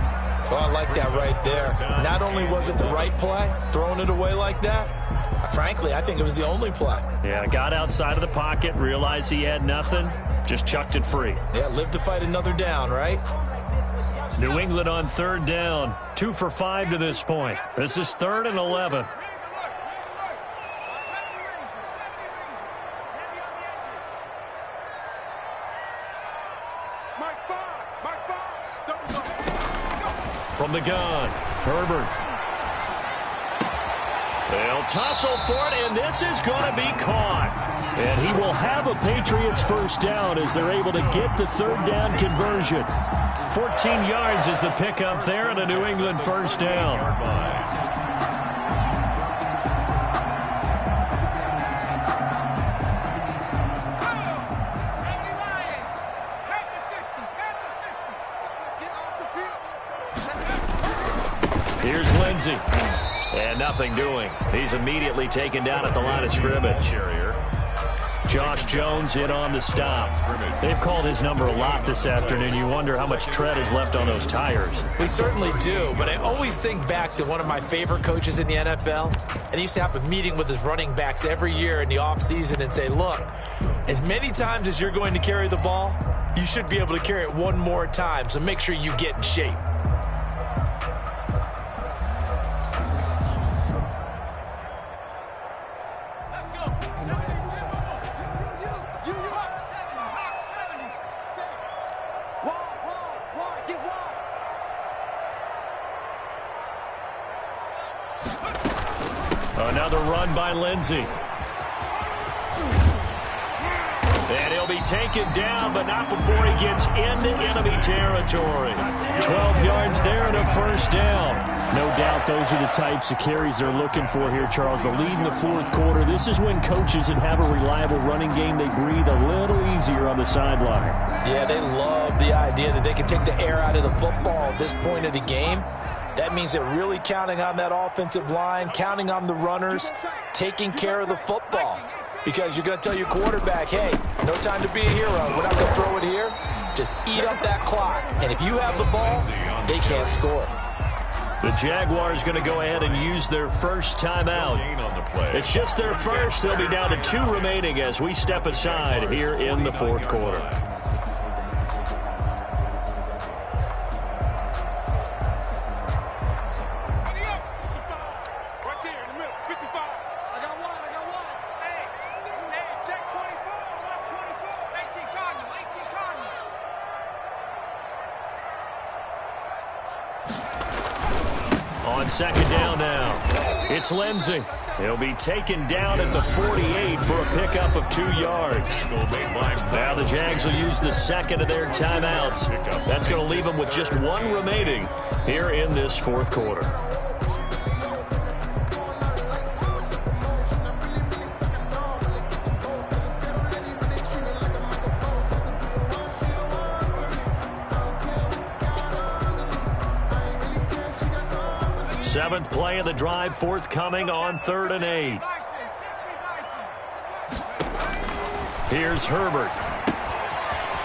Oh, I like that right there. Not only was it the right play, throwing it away like that, frankly, I think it was the only play. Yeah, got outside of the pocket, realized he had nothing, just chucked it free. Yeah, live to fight another down, right? New England on 3rd down. 2 for 5 to this point. This is 3rd and 11. From the gun, Herbert. They'll tussle for it, and this is going to be caught. And he will have a Patriots first down as they're able to get the 3rd down conversion. 14 yards is the pickup there and a New England first down. Here's Lindsey. And nothing doing. He's immediately taken down at the line of scrimmage. Josh Jones in on the stop. They've called his number a lot this afternoon. You wonder how much tread is left on those tires. We certainly do, but I always think back to one of my favorite coaches in the NFL. And he used to have a meeting with his running backs every year in the offseason and say, look, as many times as you're going to carry the ball, you should be able to carry it one more time, so make sure you get in shape. Another run by Lindsey. And he'll be taken down, but not before he gets into enemy territory. 12 yards there and a first down. No doubt those are the types of carries they're looking for here, Charles. The lead in the fourth quarter. This is when coaches that have a reliable running game, they breathe a little easier on the sideline. Yeah, they love the idea that they can take the air out of the football at this point of the game. That means they're really counting on that offensive line, counting on the runners, taking care of the football. Because you're going to tell your quarterback, hey, no time to be a hero. We're not going to throw it here. Just eat up that clock. And if you have the ball, they can't score. The Jaguars going to go ahead and use their first timeout. It's just their first. They'll be down to 2 remaining as we step aside here in the fourth quarter. On second down now, it's Lindsey. He'll be taken down at the 48 for a pickup of 2 yards. Now the Jags will use the second of their timeouts. That's going to leave them with just 1 remaining here in this fourth quarter. Seventh play of the drive forthcoming on 3rd and 8. Here's Herbert.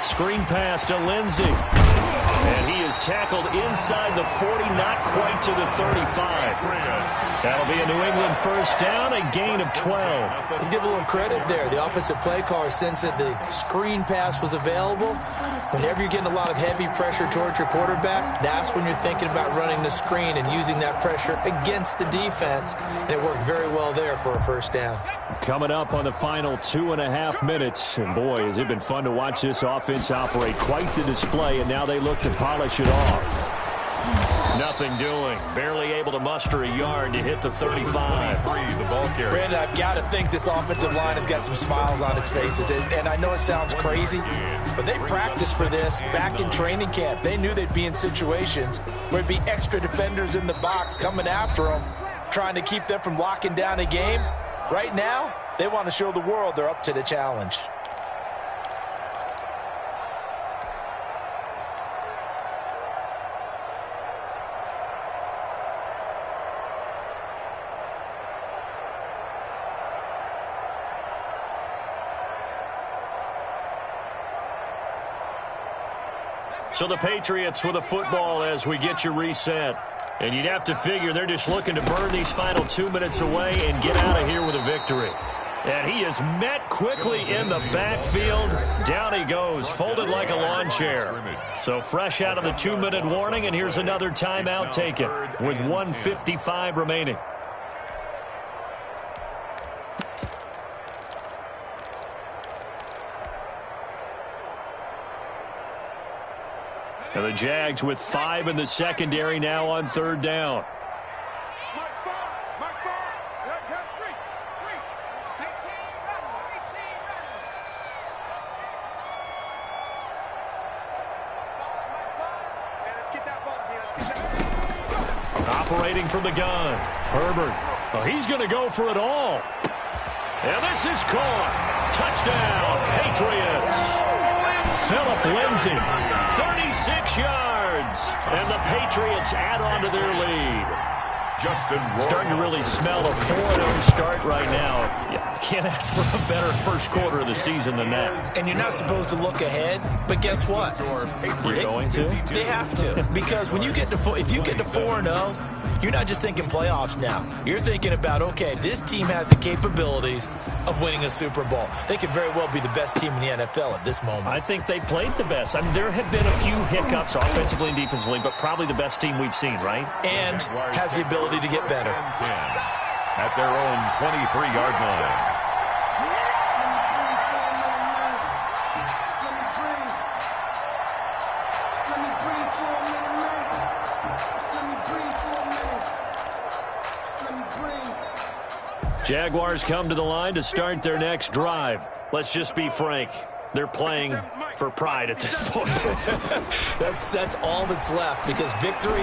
Screen pass to Lindsey. And he is tackled inside the 40, not quite to the 35. That'll be a New England first down, a gain of 12. Let's give a little credit there. The offensive play caller sensed that the screen pass was available. Whenever you're getting a lot of heavy pressure towards your quarterback, that's when you're thinking about running the screen and using that pressure against the defense. And it worked very well there for a first down. Coming up on the final 2.5 minutes. And boy, has it been fun to watch this offense operate. Quite the display, and now they look to polish it off. Nothing doing. Barely able to muster a yard to hit the 35. The ball carrier. Brandon, I've got to think this offensive line has got some smiles on its faces. And I know it sounds crazy, but they practiced for this back in training camp. They knew they'd be in situations where there'd be extra defenders in the box coming after them, trying to keep them from locking down a game. Right now, they want to show the world they're up to the challenge. So the Patriots with a football as we get you reset. And you'd have to figure they're just looking to burn these final 2 minutes away and get out of here with a victory. And he is met quickly in the backfield. Down he goes, folded like a lawn chair. So fresh out of the 2-minute warning, and here's another timeout taken with 1:55 remaining. And the Jags with 5 in the secondary now on 3rd down. Operating from the gun. Herbert. Well, he's going to go for it all. And this is caught. Touchdown, Patriots. Phillip Lindsay, 36 yards. And the Patriots add on to their lead. Starting to really smell a 4-0 start right now. Yeah, can't ask for a better first quarter of the season than that. And you're not supposed to look ahead, but guess what? You're going to? They have to, because when you get to if you get to 4-0, you're not just thinking playoffs now. You're thinking about, okay, this team has the capabilities of winning a Super Bowl. They could very well be the best team in the NFL at this moment. I think they played the best. I mean, there have been a few hiccups offensively and defensively, but probably the best team we've seen, right? And has the ability to get better. At their own 23-yard line. Jaguars come to the line to start their next drive. Let's just be frank. They're playing for pride at this point. That's all that's left, because victory,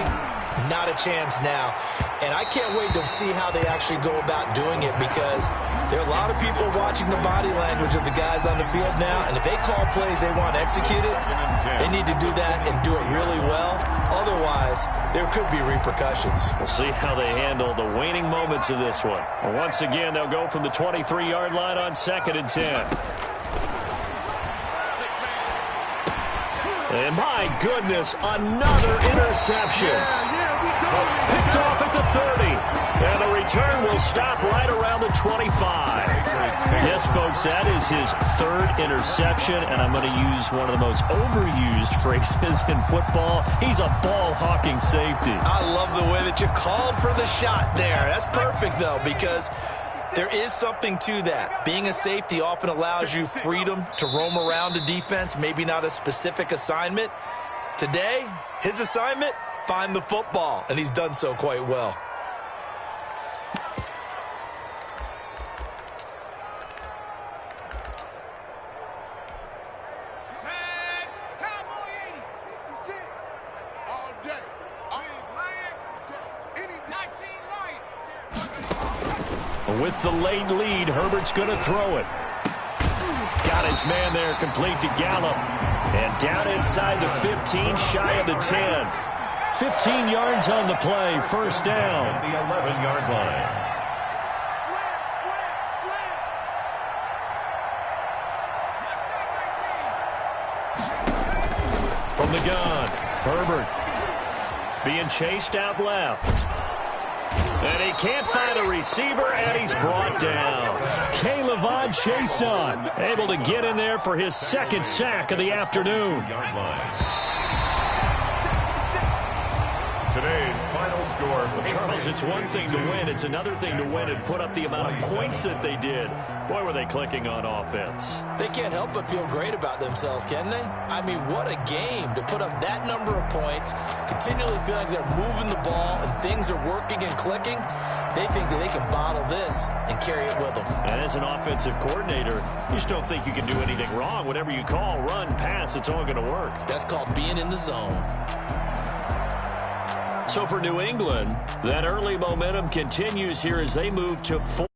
not a chance now. And I can't wait to see how they actually go about doing it, because there are a lot of people watching the body language of the guys on the field now, and if they call plays they want executed, they need to do that and do it really well. Otherwise, there could be repercussions. We'll see how they handle the waning moments of this one. Well, once again, they'll go from the 23-yard line on 2nd and 10. And my goodness, another interception. Picked off at the 30. And the return will stop right around the 25. Yes, folks, that is his 3rd interception, and I'm going to use one of the most overused phrases in football. He's a ball-hawking safety. I love the way that you called for the shot there. That's perfect, though, because there is something to that. Being a safety often allows you freedom to roam around a defense, maybe not a specific assignment. Today, his assignment, find the football, and he's done so quite well. With the late lead, Herbert's going to throw it. Got his man there, complete to Gallup. And down inside the 15, shy of the 10. 15 yards on the play, 1st down. The 11-yard line. From the gun, Herbert being chased out left. And he can't find a receiver, and he's brought down. K'Lavon Chaisson able to get in there for his 2nd sack of the afternoon. Today's final score. Charles, it's one thing to win. It's another thing to win and put up the amount of points that they did. Boy, were they clicking on offense. They can't help but feel great about themselves, can they? I mean, what a game to put up that number of points, continually feel like they're moving the ball and things are working and clicking. They think that they can bottle this and carry it with them. And as an offensive coordinator, you just don't think you can do anything wrong. Whatever you call, run, pass, it's all going to work. That's called being in the zone. So for New England, that early momentum continues here as they move to 4.